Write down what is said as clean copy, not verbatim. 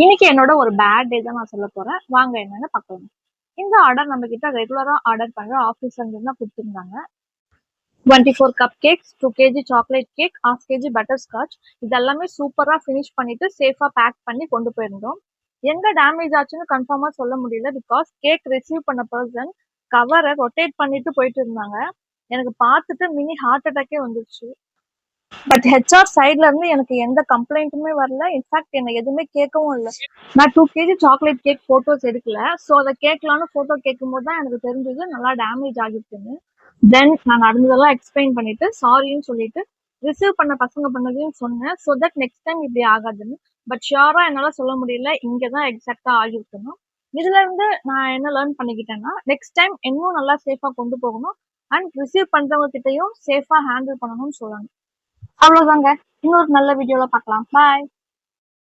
இன்னைக்கு என்னோட ஒரு பேட் டே தான் நான் சொல்ல போறேன். வாங்க என்னன்னு பார்க்கலாம். இந்த ஆர்டர் நம்ம கிட்ட ரெகுலரா ஆர்டர் பண்ற ஆஃபீஸ்ல இருந்து தான் குடுத்திருந்தாங்க. 24 cup cakes, 2 KG chocolate cake, 1/2 KG butter scotch இது எல்லாமே சூப்பரா ஃபினிஷ் பண்ணிட்டு சேஃபா பேக் பண்ணி கொண்டு போயிருந்தோம். எங்க டேமேஜ் ஆச்சுன்னு கன்ஃபார்மா சொல்ல முடியல. பிகாஸ் கேக் ரிசீவ் பண்ண பர்சன் கவரை ரொட்டேட் பண்ணிட்டு போயிட்டு இருந்தாங்க. எனக்கு பார்த்துட்டு மினி ஹார்ட் அட்டாக்கே வந்துருச்சு. பட் ஹெச்ஆர் சைட்ல இருந்து எனக்கு எந்த கம்ப்ளைண்ட்டுமே வரல. இன்ஃபேக்ட் என்ன எதுவுமே கேட்கவும் இல்லை. நான் 2 கேஜி சாக்லேட் கேக் ஃபோட்டோஸ் எடுக்கல. ஸோ அதை கேட்கலான்னு ஃபோட்டோ கேட்கும்போது தான் எனக்கு தெரிஞ்சது நல்லா டேமேஜ் ஆகிருக்குன்னு. தென் நான் நடந்ததெல்லாம் எக்ஸ்பிளைன் பண்ணிட்டு சாரின்னு சொல்லிட்டு ரிசீவ் பண்ண பசங்க பண்ணதையும் சொன்னேன். ஸோ தட் நெக்ஸ்ட் டைம் இப்படி ஆகாதுன்னு. பட் ஷியோரா என்னால் சொல்ல முடியல இங்கே தான் எக்ஸாக்டாக ஆகியிருக்கணும். இதுல இருந்து நான் என்ன லேர்ன் பண்ணிக்கிட்டேன்னா நெக்ஸ்ட் டைம் இன்னும் நல்லா சேஃபாக கொண்டு போகணும் அண்ட் ரிசீவ் பண்றவங்க கிட்டையும் சேஃபாக ஹேண்டில் பண்ணணும்னு சொல்லணும். அவ்வளோதாங்க. இன்னொரு நல்ல வீடியோல பார்க்கலாம். பாய்.